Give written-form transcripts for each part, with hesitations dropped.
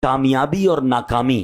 कामयाबी और नाकामी,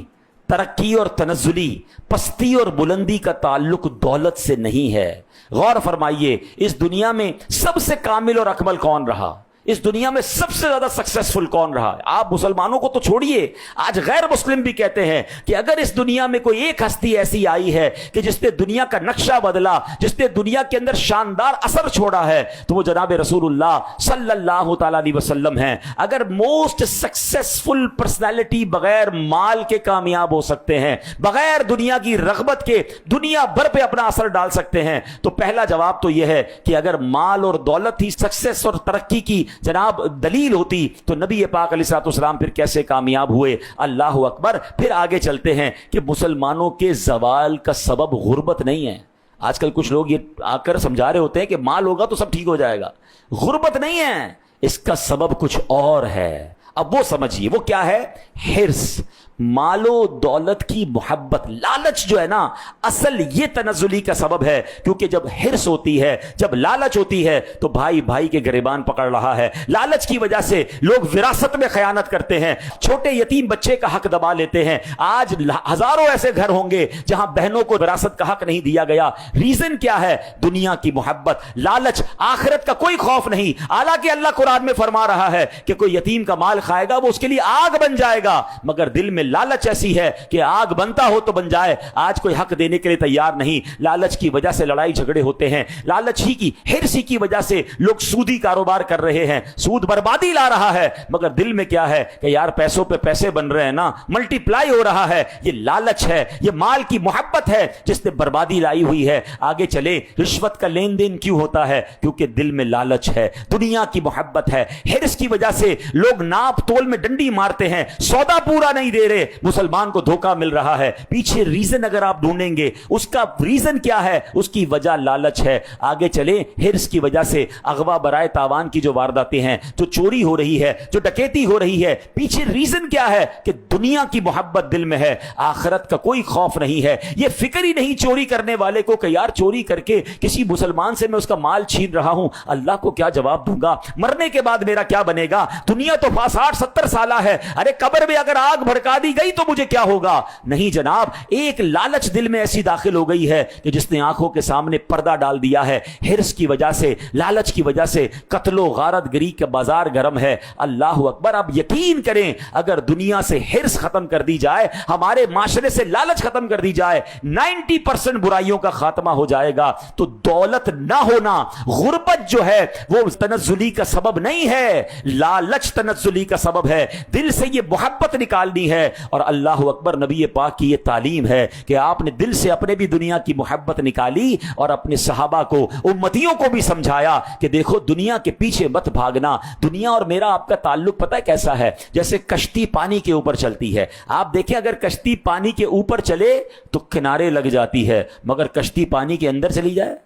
तरक्की और तनज़्ज़ुली, पस्ती और बुलंदी का ताल्लुक दौलत से नहीं है। गौर फरमाइए, इस दुनिया में सबसे कामिल और अकमल कौन रहा? इस दुनिया में सबसे ज्यादा सक्सेसफुल कौन रहा? आप मुसलमानों को तो छोड़िए, आज गैर मुस्लिम भी कहते हैं कि अगर इस दुनिया में कोई एक हस्ती ऐसी आई है कि जिसने दुनिया का नक्शा बदला, जिसने दुनिया के अंदर शानदार असर छोड़ा है, तो वो जनाब रसूलुल्लाह सल्लल्लाहु तआला अलैहि वसल्लम हैं। अगर मोस्ट सक्सेसफुल पर्सनैलिटी बगैर माल के कामयाब हो सकते हैं, बगैर दुनिया की रगबत के दुनिया भर पे अपना असर डाल सकते हैं, तो पहला जवाब तो यह है कि अगर माल और दौलत ही सक्सेस और तरक्की की जनाब दलील होती तो नबी पाक अलैहिस्सलाम फिर कैसे कामयाब हुए? अल्लाहु अकबर। फिर आगे चलते हैं कि मुसलमानों के जवाल का सबब गुर्बत नहीं है। आजकल कुछ लोग ये आकर समझा रहे होते हैं कि माल होगा तो सब ठीक हो जाएगा। गुर्बत नहीं है, इसका सबब कुछ और है। अब वो समझिए, वो क्या है? हिर्स, मालो दौलत की मोहब्बत, लालच जो है ना, असल ये तनज़्ज़ुली का सबब है। क्योंकि जब हिर्स होती है, जब लालच होती है, तो भाई भाई के गिरेबान पकड़ रहा है। लालच की वजह से लोग विरासत में खयानत करते हैं, छोटे यतीम बच्चे का हक दबा लेते हैं। आज हजारों ऐसे घर होंगे जहां बहनों को विरासत का हक नहीं दिया गया। रीजन क्या है? दुनिया की मोहब्बत, लालच, आखिरत का कोई खौफ नहीं। हालांकि अल्लाह कुरान में फरमा रहा है कि कोई यतीम का माल खाएगा वो उसके लिए आग बन जाएगा, मगर दिल में लालच ऐसी है कि आग बनता हो तो बन जाए। आज कोई हक देने के लिए तैयार नहीं। लालच की वजह से लड़ाई झगड़े होते हैं। लालच ही की, हिर्स की वजह से लोग सूदी कारोबार कर रहे हैं। सूद बर्बादी ला रहा है, मगर दिल में क्या है कि यार पैसों पे पैसे बन रहे हैं ना, मल्टीप्लाई हो रहा है। ये लालच है, ये माल की मोहब्बत है जिसने बर्बादी लाई हुई है। आगे चले, रिश्वत का लेन देन क्यों होता है? क्योंकि दिल में लालच है, दुनिया की मोहब्बत है। हिर्स की वजह से लोग नाप तोल में डंडी मारते हैं, सौदा पूरा नहीं दे रहे, मुसलमान को धोखा मिल रहा है। पीछे रीजन अगर आप ढूंढेंगे, उसका रीजन क्या है? उसकी वजह लालच है। आगे चले, हिर्स की वजह से अगवा बराए तावान की जो वारदातें हैं, जो चोरी हो रही है, जो डकैती हो रही है, पीछे रीजन क्या है? कि दुनिया की मोहब्बत दिल में है, आखिरत का कोई खौफ नहीं है। यह फिक्र ही नहीं चोरी करने वाले को कि यार चोरी करके किसी मुसलमान से मैं उसका माल छीन रहा हूं, अल्लाह को क्या जवाब दूंगा, मरने के बाद मेरा क्या बनेगा? दुनिया तो 60-70 साल है, अरे कब्र में अगर आग भड़का दी गई तो मुझे क्या होगा? नहीं जनाब, एक लालच दिल में ऐसी दाखिल हो गई है कि जिसने आंखों के सामने पर्दा डाल दिया है। हिर्स की वजह से, लालच की वजह से कत्लो गारत गिरी का बाजार गर्म है। अल्लाह अकबर। आप यकीन करें, अगर दुनिया से हिर्स खत्म कर दी जाए, हमारे माशरे से लालच खत्म कर दी जाए, 90% बुराइयों का खात्मा हो जाएगा। तो दौलत ना होना, गुर्बत जो है वो तनज़्ज़ुली का सबब नहीं है, लालच तनज़्ज़ुली का सबब है। दिल से ये मोहब्बत निकालनी है। और अल्लाह अकबर, नबी पाक की ये तालीम है कि आपने दिल से अपने भी दुनिया की मोहब्बत निकाली और अपने सहाबा को, उम्मतियों को भी समझाया कि देखो दुनिया के पीछे मत भागना। दुनिया और मेरा आपका ताल्लुक पता है कैसा है? जैसे कश्ती पानी के ऊपर चलती है। आप देखें, अगर कश्ती पानी के ऊपर चले तो किनारे लग जाती है, मगर कश्ती पानी के अंदर चली जाए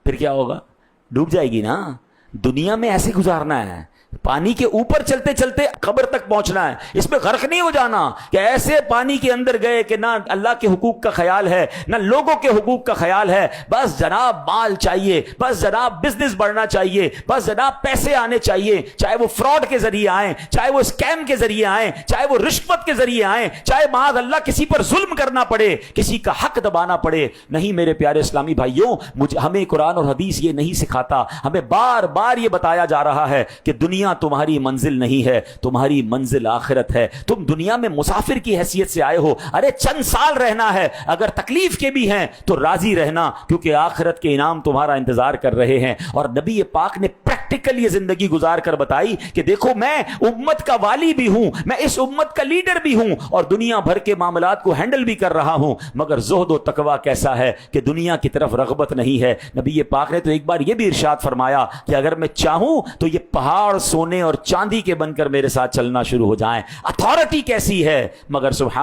फिर क्या होगा? डूब जाएगी ना। दुनिया में ऐसे गुजारना है, पानी के ऊपर चलते चलते कब्र तक पहुंचना है। इसमें गर्क नहीं हो जाना कि ऐसे पानी के अंदर गए कि ना अल्लाह के हुकूक का ख्याल है, ना लोगों के हुकूक का ख्याल है। बस जनाब माल चाहिए, बस जनाब बिजनेस बढ़ना चाहिए, बस जनाब पैसे आने चाहिए, चाहे वो फ्रॉड के जरिए आए, चाहे वो स्कैम के जरिए आए, चाहे वो रिश्वत के जरिए आए, चाहे माद अल्लाह किसी पर जुल्म करना पड़े, किसी का हक दबाना पड़े। नहीं मेरे प्यारे इस्लामी भाइयों, हमें कुरान और हदीस ये नहीं सिखाता। हमें बार बार ये बताया जा रहा है कि दुनिया तुम्हारी मंजिल नहीं है, तुम्हारी मंजिल आखिरत है। तुम दुनिया में मुसाफिर की हैसियत से आए हो, अरे चंद साल रहना है, अगर तकलीफ के भी हैं तो राजी रहना, क्योंकि आखिरत के इनाम तुम्हारा इंतजार कर रहे हैं। और नबी पाक ने प्रैक्टिकल ये जिंदगी गुजार कर बताई कि देखो मैं उम्मत का वाली भी हूं, मैं इस उम्मत का लीडर भी हूं और दुनिया भर के मामलात को हैंडल भी कर रहा हूं, मगर ज़ुहद और तकवा कैसा है कि दुनिया की तरफ रग़बत नहीं है। नबी पाक ने तो एक बार यह भी इरशाद फरमाया कि अगर मैं चाहूं तो ये पहाड़ सोने और चांदी के बनकर मेरे साथ चलना शुरू हो जाएं। अथॉरिटी कैसी है, मगर सुभान